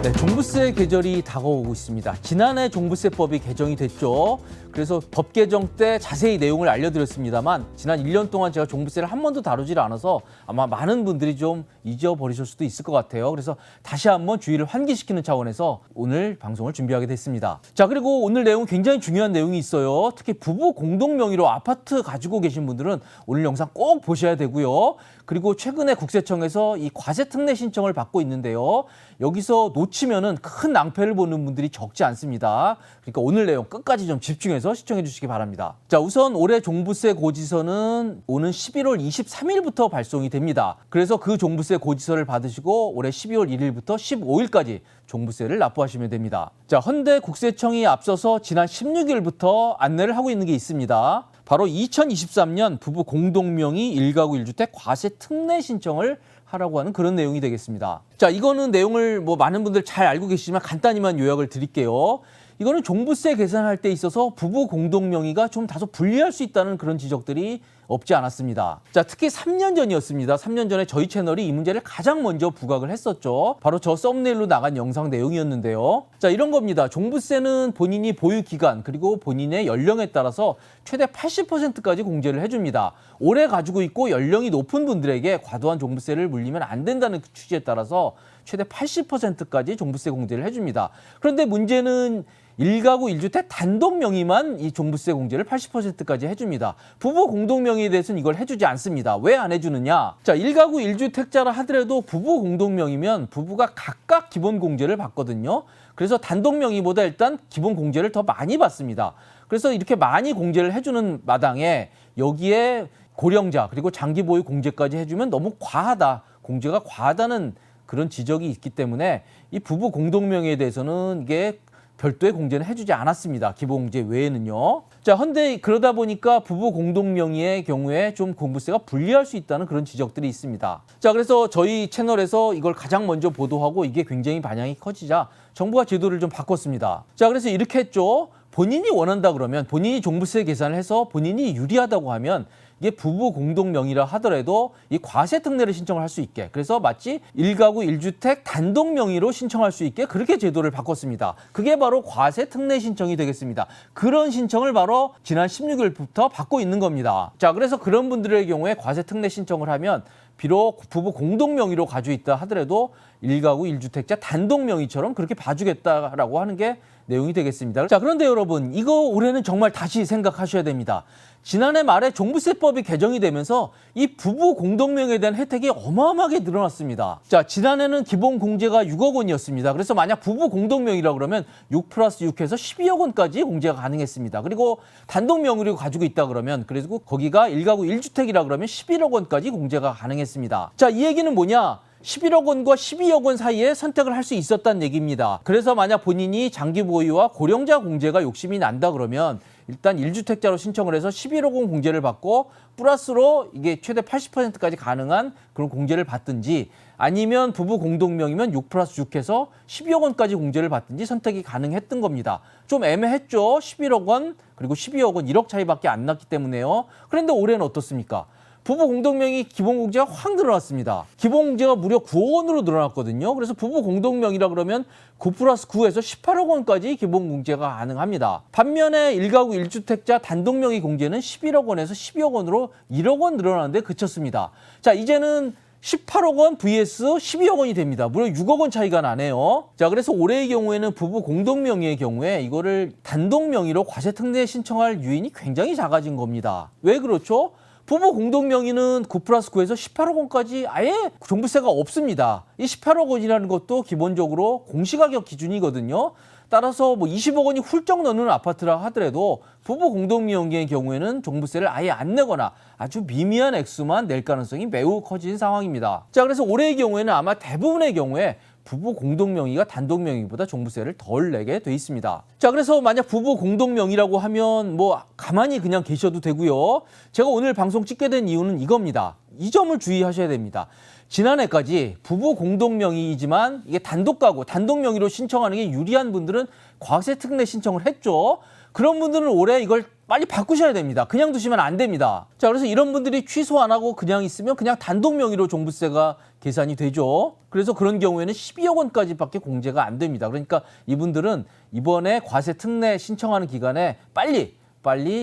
네, 종부세 계절이 다가오고 있습니다. 지난해 종부세법이 개정이 됐죠. 그래서 법 개정 때 자세히 내용을 알려드렸습니다만 지난 1년 동안 제가 종부세를 한 번도 다루질 않아서 아마 많은 분들이 좀 잊어버리실 수도 있을 것 같아요. 그래서 다시 한번 주의를 환기시키는 차원에서 오늘 방송을 준비하게 됐습니다. 자, 그리고 오늘 내용 굉장히 중요한 내용이 있어요. 특히 부부 공동 명의로 아파트 가지고 계신 분들은 오늘 영상 꼭 보셔야 되고요. 그리고 최근에 국세청에서 이 과세 특례 신청을 받고 있는데요. 여기서 놓치면은 큰 낭패를 보는 분들이 적지 않습니다. 그러니까 오늘 내용 끝까지 좀 집중해서 시청해 주시기 바랍니다. 자, 우선 올해 종부세 고지서는 오는 11월 23일부터 발송이 됩니다. 그래서 그 종부세 고지서를 받으시고 올해 12월 1일부터 15일까지 종부세를 납부하시면 됩니다. 자, 헌데 국세청이 앞서서 지난 16일부터 안내를 하고 있는 게 있습니다. 바로 2023년 부부 공동명의 1가구 1주택 과세 특례 신청을 하라고 하는 그런 내용이 되겠습니다. 자, 이거는 내용을 많은 분들 잘 알고 계시지만 간단히만 요약을 드릴게요. 이거는 종부세 계산할 때 있어서 부부 공동명의가 좀 다소 불리할 수 있다는 그런 지적들이 없지 않았습니다. 자, 특히 3년 전이었습니다. 3년 전에 저희 채널이 이 문제를 가장 먼저 부각을 했었죠. 바로 저 썸네일로 나간 영상 내용이었는데요. 자, 이런 겁니다. 종부세는 본인이 보유 기간 그리고 본인의 연령에 따라서 최대 80%까지 공제를 해줍니다. 오래 가지고 있고 연령이 높은 분들에게 과도한 종부세를 물리면 안 된다는 취지에 따라서 최대 80%까지 종부세 공제를 해줍니다. 그런데 문제는 1가구 1주택 단독 명의만 이 종부세 공제를 80%까지 해줍니다. 부부 공동 명의에 대해서는 이걸 해주지 않습니다. 왜 안 해주느냐? 자, 1가구 1주택자라 하더라도 부부 공동 명의면 부부가 각각 기본 공제를 받거든요. 그래서 단독 명의보다 일단 기본 공제를 더 많이 받습니다. 그래서 이렇게 많이 공제를 해주는 마당에 여기에 고령자 그리고 장기 보유 공제까지 해주면 너무 과하다. 공제가 과하다는 그런 지적이 있기 때문에 이 부부 공동 명의에 대해서는 이게 별도의 공제는 해주지 않았습니다. 기본 공제 외에는요. 자, 헌데 그러다 보니까 부부 공동 명의의 경우에 좀 종부세가 불리할 수 있다는 그런 지적들이 있습니다. 자, 그래서 저희 채널에서 이걸 가장 먼저 보도하고 이게 굉장히 반향이 커지자 정부가 제도를 좀 바꿨습니다. 자, 그래서 이렇게 했죠. 본인이 원한다 그러면 본인이 종부세 계산을 해서 본인이 유리하다고 하면 이게 부부 공동 명의라 하더라도 이 과세 특례를 신청을 할 수 있게 그래서 마치 1가구 1주택 단독 명의로 신청할 수 있게 그렇게 제도를 바꿨습니다. 그게 바로 과세 특례 신청이 되겠습니다. 그런 신청을 바로 지난 16일부터 받고 있는 겁니다. 자, 그래서 그런 분들의 경우에 과세 특례 신청을 하면 비록 부부 공동 명의로 가지고 있다 하더라도 1가구 1주택자 단독 명의처럼 그렇게 봐주겠다라고 하는 게 내용이 되겠습니다. 자, 그런데 여러분 이거 올해는 정말 다시 생각하셔야 됩니다. 지난해 말에 종부세법이 개정이 되면서 이 부부 공동명의에 대한 혜택이 어마어마하게 늘어났습니다. 자, 지난해는 기본 공제가 6억 원이었습니다. 그래서 만약 부부 공동명의라고 그러면 6 플러스 6해서 12억 원까지 공제가 가능했습니다. 그리고 단독 명의로 가지고 있다 그러면 그리고 거기가 1가구 1주택이라 그러면 11억 원까지 공제가 가능했습니다. 자, 이 얘기는 뭐냐? 11억 원과 12억 원 사이에 선택을 할 수 있었다는 얘기입니다. 그래서 만약 본인이 장기 보유와 고령자 공제가 욕심이 난다 그러면 일단 1주택자로 신청을 해서 11억 원 공제를 받고 플러스로 이게 최대 80%까지 가능한 그런 공제를 받든지 아니면 부부 공동명이면 6 플러스 6해서 12억 원까지 공제를 받든지 선택이 가능했던 겁니다. 좀 애매했죠. 11억 원 그리고 12억 원 1억 차이밖에 안 났기 때문에요. 그런데 올해는 어떻습니까? 부부 공동명의 기본 공제가 확 늘어났습니다. 기본 공제가 무려 9억 원으로 늘어났거든요. 그래서 부부 공동명의라 그러면 9 플러스 9에서 18억 원까지 기본 공제가 가능합니다. 반면에 1가구 1주택자 단독명의 공제는 11억 원에서 12억 원으로 1억 원 늘어나는데 그쳤습니다. 자, 이제는 18억 원 vs 12억 원이 됩니다. 무려 6억 원 차이가 나네요. 자, 그래서 올해의 경우에는 부부 공동명의의 경우에 이거를 단독명의로 과세 특례 신청할 유인이 굉장히 작아진 겁니다. 왜 그렇죠? 부부 공동명의는 9 플러스 9에서 18억 원까지 아예 종부세가 없습니다. 이 18억 원이라는 것도 기본적으로 공시가격 기준이거든요. 따라서 20억 원이 훌쩍 넘는 아파트라 하더라도 부부 공동명의의 경우에는 종부세를 아예 안 내거나 아주 미미한 액수만 낼 가능성이 매우 커진 상황입니다. 자, 그래서 올해의 경우에는 아마 대부분의 경우에 부부 공동명의가 단독명의보다 종부세를 덜 내게 돼 있습니다. 자, 그래서 만약 부부 공동명의라고 하면 가만히 그냥 계셔도 되고요. 제가 오늘 방송 찍게 된 이유는 이겁니다. 이 점을 주의하셔야 됩니다. 지난해까지 부부 공동명의이지만 이게 단독 가구, 단독 명의로 신청하는 게 유리한 분들은 과세 특례 신청을 했죠. 그런 분들은 올해 이걸 빨리 바꾸셔야 됩니다. 그냥 두시면 안 됩니다. 자, 그래서 이런 분들이 취소 안 하고 그냥 있으면 그냥 단독 명의로 종부세가 계산이 되죠. 그래서 그런 경우에는 12억 원까지밖에 공제가 안 됩니다. 그러니까 이분들은 이번에 과세 특례 신청하는 기간에 빨리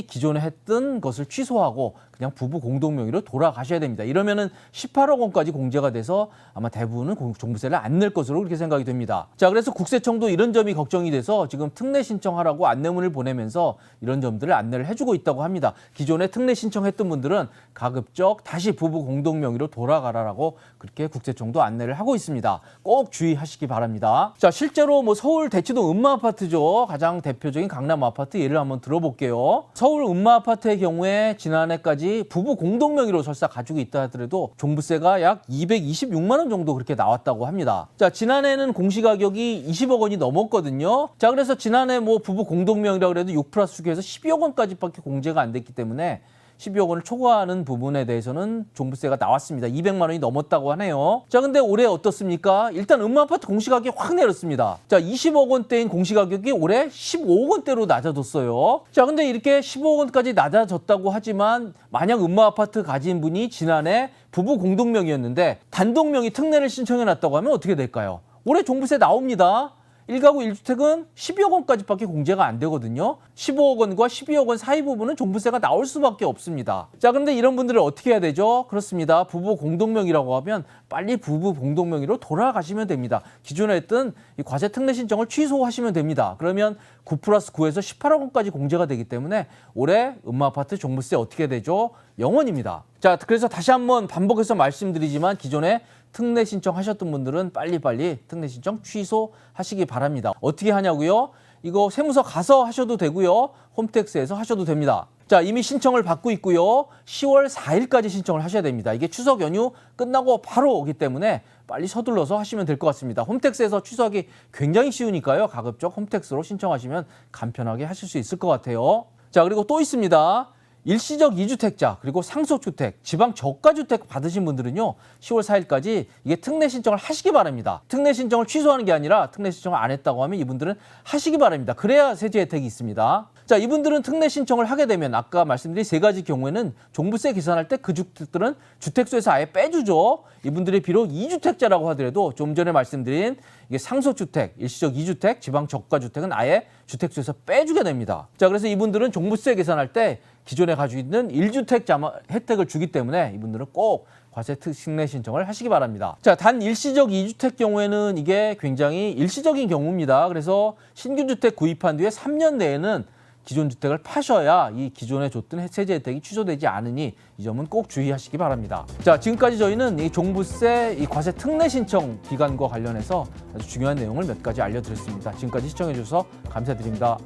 기존에 했던 것을 취소하고 그냥 부부 공동 명의로 돌아가셔야 됩니다. 이러면은 18억 원까지 공제가 돼서 아마 대부분은 종부세를 안 낼 것으로 그렇게 생각이 됩니다. 자, 그래서 국세청도 이런 점이 걱정이 돼서 지금 특례 신청하라고 안내문을 보내면서 이런 점들을 안내를 해주고 있다고 합니다. 기존에 특례 신청했던 분들은 가급적 다시 부부 공동 명의로 돌아가라라고 그렇게 국세청도 안내를 하고 있습니다. 꼭 주의하시기 바랍니다. 자, 실제로 뭐 서울 대치동 음마아파트죠. 가장 대표적인 강남 아파트 예를 한번 들어볼게요. 서울 음마아파트의 경우에 지난해까지 부부 공동 명의로 설사 가지고 있다 하더라도 종부세가 약 226만 원 정도 그렇게 나왔다고 합니다. 자, 지난해는 공시가격이 20억 원이 넘었거든요. 자, 그래서 지난해 뭐 부부 공동 명의라고 해도 6+9에서 12억 원까지밖에 공제가 안 됐기 때문에 12억 원을 초과하는 부분에 대해서는 종부세가 나왔습니다. 200만 원이 넘었다고 하네요. 자, 근데 올해 어떻습니까? 일단 음마아파트 공시가격이 확 내렸습니다. 자, 20억 원대인 공시가격이 올해 15억 원대로 낮아졌어요. 자, 근데 이렇게 15억 원까지 낮아졌다고 하지만 만약 음마아파트 가진 분이 지난해 부부 공동명의였는데 단독명의 특례를 신청해놨다고 하면 어떻게 될까요? 올해 종부세 나옵니다. 1가구 1주택은 12억 원까지밖에 공제가 안 되거든요. 15억 원과 12억 원 사이 부분은 종부세가 나올 수밖에 없습니다. 자, 그런데 이런 분들은 어떻게 해야 되죠? 그렇습니다. 부부 공동명의라고 하면 빨리 부부 공동명의로 돌아가시면 됩니다. 기존에 했던 이 과세 특례 신청을 취소하시면 됩니다. 그러면 9+9에서 18억 원까지 공제가 되기 때문에 올해 음마아파트 종부세 어떻게 되죠? 0원입니다. 자, 그래서 다시 한번 반복해서 말씀드리지만 기존에 특례 신청하셨던 분들은 빨리빨리 특례 신청 취소하시기 바랍니다. 어떻게 하냐고요? 이거 세무서 가서 하셔도 되고요. 홈택스에서 하셔도 됩니다. 자, 이미 신청을 받고 있고요. 10월 4일까지 신청을 하셔야 됩니다. 이게 추석 연휴 끝나고 바로 오기 때문에 빨리 서둘러서 하시면 될 것 같습니다. 홈택스에서 취소하기 굉장히 쉬우니까요. 가급적 홈택스로 신청하시면 간편하게 하실 수 있을 것 같아요. 자, 그리고 또 있습니다. 일시적 2주택자 그리고 상속주택, 지방 저가주택 받으신 분들은요. 10월 4일까지 이게 특례 신청을 하시기 바랍니다. 특례 신청을 취소하는 게 아니라 특례 신청을 안 했다고 하면 이분들은 하시기 바랍니다. 그래야 세제 혜택이 있습니다. 자, 이분들은 특례 신청을 하게 되면 아까 말씀드린 세 가지 경우에는 종부세 계산할 때 그 주택들은 주택수에서 아예 빼주죠. 이분들이 비록 2주택자라고 하더라도 좀 전에 말씀드린 이게 상속주택, 일시적 2주택, 지방 저가주택은 아예 주택수에서 빼주게 됩니다. 자, 그래서 이분들은 종부세 계산할 때 기존에 가지고 있는 1주택자 혜택을 주기 때문에 이분들은 꼭 과세 특례 신청을 하시기 바랍니다. 자, 단 일시적 2주택 경우에는 이게 굉장히 일시적인 경우입니다. 그래서 신규 주택 구입한 뒤에 3년 내에는 기존 주택을 파셔야 이 기존에 줬던 세제 혜택이 취소되지 않으니 이 점은 꼭 주의하시기 바랍니다. 자, 지금까지 저희는 이 종부세 이 과세 특례 신청 기간과 관련해서 아주 중요한 내용을 몇 가지 알려드렸습니다. 지금까지 시청해 주셔서 감사드립니다.